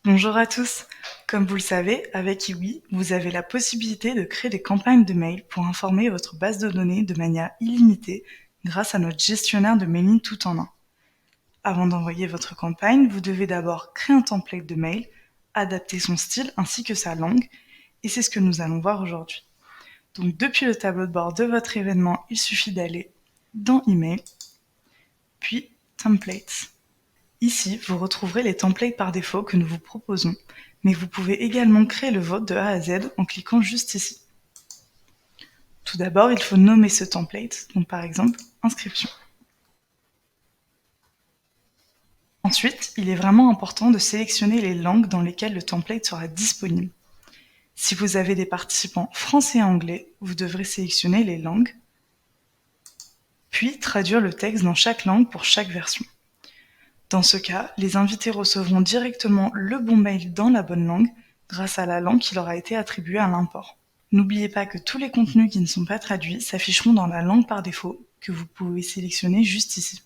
Bonjour à tous. Comme vous le savez, avec Iwi, vous avez la possibilité de créer des campagnes de mail pour informer votre base de données de manière illimitée grâce à notre gestionnaire de mailing tout en un. Avant d'envoyer votre campagne, vous devez d'abord créer un template de mail, adapter son style ainsi que sa langue, et c'est ce que nous allons voir aujourd'hui. Donc depuis le tableau de bord de votre événement, il suffit d'aller dans Email, puis Templates. Ici, vous retrouverez les templates par défaut que nous vous proposons, mais vous pouvez également créer le vôtre de A à Z en cliquant juste ici. Tout d'abord, il faut nommer ce template, donc par exemple, inscription. Ensuite, il est vraiment important de sélectionner les langues dans lesquelles le template sera disponible. Si vous avez des participants français et anglais, vous devrez sélectionner les langues, puis traduire le texte dans chaque langue pour chaque version. Dans ce cas, les invités recevront directement le bon mail dans la bonne langue grâce à la langue qui leur a été attribuée à l'import. N'oubliez pas que tous les contenus qui ne sont pas traduits s'afficheront dans la langue par défaut que vous pouvez sélectionner juste ici.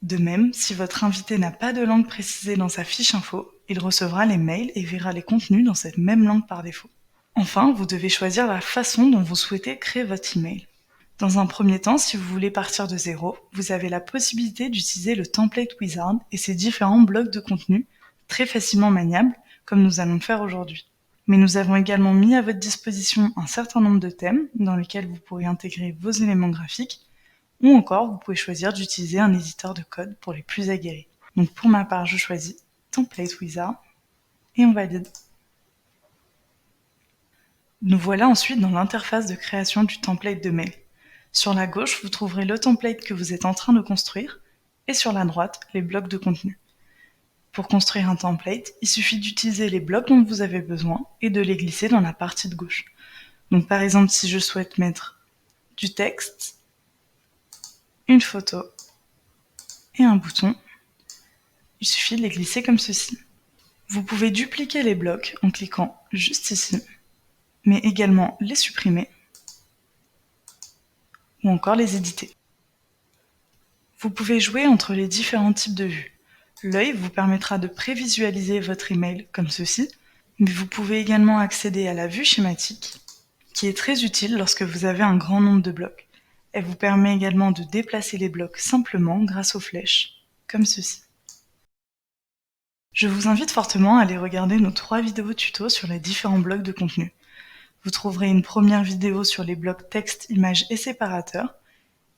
De même, si votre invité n'a pas de langue précisée dans sa fiche info, il recevra les mails et verra les contenus dans cette même langue par défaut. Enfin, vous devez choisir la façon dont vous souhaitez créer votre email. Dans un premier temps, si vous voulez partir de zéro, vous avez la possibilité d'utiliser le Template Wizard et ses différents blocs de contenu, très facilement maniables, comme nous allons le faire aujourd'hui. Mais nous avons également mis à votre disposition un certain nombre de thèmes dans lesquels vous pourrez intégrer vos éléments graphiques, ou encore vous pouvez choisir d'utiliser un éditeur de code pour les plus aguerris. Donc pour ma part, je choisis Template Wizard et on valide. Nous voilà ensuite dans l'interface de création du template de mail. Sur la gauche, vous trouverez le template que vous êtes en train de construire, et sur la droite, les blocs de contenu. Pour construire un template, il suffit d'utiliser les blocs dont vous avez besoin et de les glisser dans la partie de gauche. Donc par exemple, si je souhaite mettre du texte, une photo et un bouton, il suffit de les glisser comme ceci. Vous pouvez dupliquer les blocs en cliquant juste ici, mais également les supprimer ou encore les éditer. Vous pouvez jouer entre les différents types de vues. L'œil vous permettra de prévisualiser votre email comme ceci, mais vous pouvez également accéder à la vue schématique, qui est très utile lorsque vous avez un grand nombre de blocs. Elle vous permet également de déplacer les blocs simplement grâce aux flèches, comme ceci. Je vous invite fortement à aller regarder nos 3 vidéos tuto sur les différents blocs de contenu. Vous trouverez une première vidéo sur les blocs texte, image et séparateur,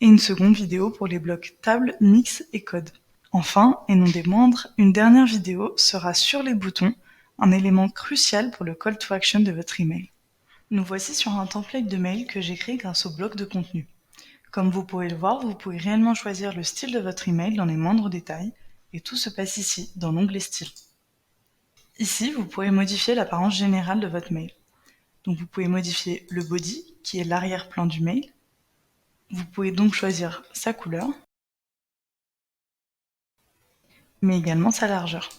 et une seconde vidéo pour les blocs table, mix et code. Enfin, et non des moindres, une dernière vidéo sera sur les boutons, un élément crucial pour le call to action de votre email. Nous voici sur un template de mail que j'ai créé grâce au bloc de contenu. Comme vous pouvez le voir, vous pouvez réellement choisir le style de votre email dans les moindres détails, et tout se passe ici, dans l'onglet Style. Ici, vous pourrez modifier l'apparence générale de votre mail. Donc vous pouvez modifier le body, qui est l'arrière-plan du mail. Vous pouvez donc choisir sa couleur, mais également sa largeur.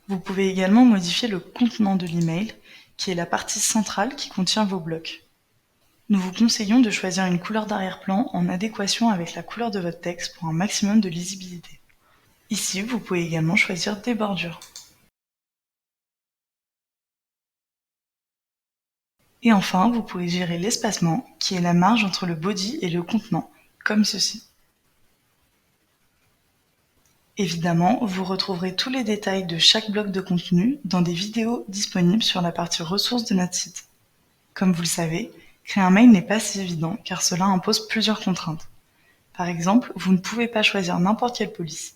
Vous pouvez également modifier le contenant de l'email, qui est la partie centrale qui contient vos blocs. Nous vous conseillons de choisir une couleur d'arrière-plan en adéquation avec la couleur de votre texte pour un maximum de lisibilité. Ici, vous pouvez également choisir des bordures. Et enfin, vous pouvez gérer l'espacement, qui est la marge entre le body et le contenant, comme ceci. Évidemment, vous retrouverez tous les détails de chaque bloc de contenu dans des vidéos disponibles sur la partie ressources de notre site. Comme vous le savez, créer un mail n'est pas si évident car cela impose plusieurs contraintes. Par exemple, vous ne pouvez pas choisir n'importe quelle police.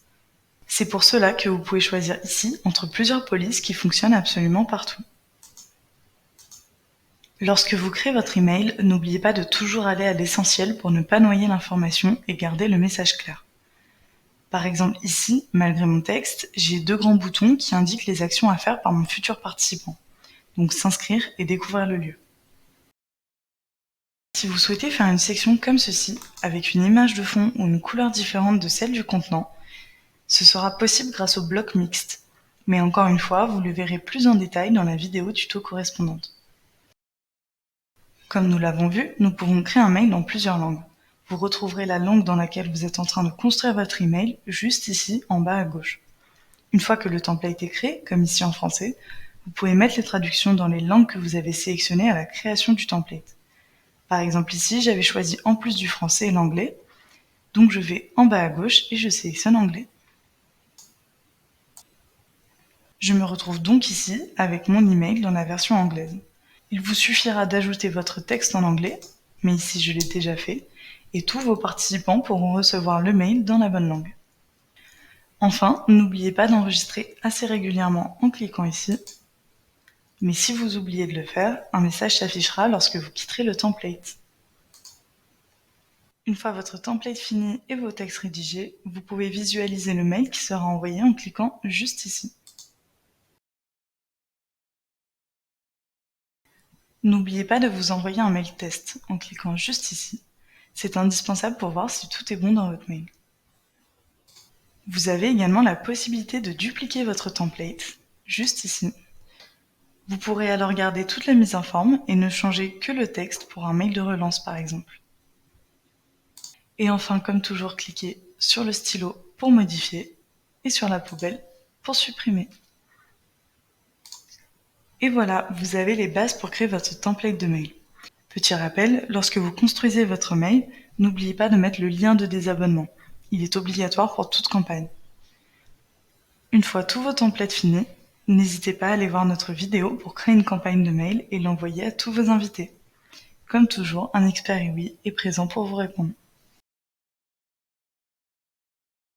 C'est pour cela que vous pouvez choisir ici entre plusieurs polices qui fonctionnent absolument partout. Lorsque vous créez votre email, n'oubliez pas de toujours aller à l'essentiel pour ne pas noyer l'information et garder le message clair. Par exemple ici, malgré mon texte, j'ai 2 grands boutons qui indiquent les actions à faire par mon futur participant. Donc s'inscrire et découvrir le lieu. Si vous souhaitez faire une section comme ceci, avec une image de fond ou une couleur différente de celle du contenant, ce sera possible grâce au bloc mixte. Mais encore une fois, vous le verrez plus en détail dans la vidéo tuto correspondante. Comme nous l'avons vu, nous pouvons créer un mail dans plusieurs langues. Vous retrouverez la langue dans laquelle vous êtes en train de construire votre email juste ici en bas à gauche. Une fois que le template est créé, comme ici en français, vous pouvez mettre les traductions dans les langues que vous avez sélectionnées à la création du template. Par exemple ici, j'avais choisi en plus du français l'anglais, donc je vais en bas à gauche et je sélectionne anglais. Je me retrouve donc ici avec mon email dans la version anglaise. Il vous suffira d'ajouter votre texte en anglais, mais ici je l'ai déjà fait, et tous vos participants pourront recevoir le mail dans la bonne langue. Enfin, n'oubliez pas d'enregistrer assez régulièrement en cliquant ici. Mais si vous oubliez de le faire, un message s'affichera lorsque vous quitterez le template. Une fois votre template fini et vos textes rédigés, vous pouvez visualiser le mail qui sera envoyé en cliquant juste ici. N'oubliez pas de vous envoyer un mail test en cliquant juste ici. C'est indispensable pour voir si tout est bon dans votre mail. Vous avez également la possibilité de dupliquer votre template, juste ici. Vous pourrez alors garder toute la mise en forme et ne changer que le texte pour un mail de relance par exemple. Et enfin, comme toujours, cliquez sur le stylo pour modifier et sur la poubelle pour supprimer. Et voilà, vous avez les bases pour créer votre template de mail. Petit rappel, lorsque vous construisez votre mail, n'oubliez pas de mettre le lien de désabonnement. Il est obligatoire pour toute campagne. Une fois tous vos templates finis, n'hésitez pas à aller voir notre vidéo pour créer une campagne de mail et l'envoyer à tous vos invités. Comme toujours, un expert EWI est présent pour vous répondre.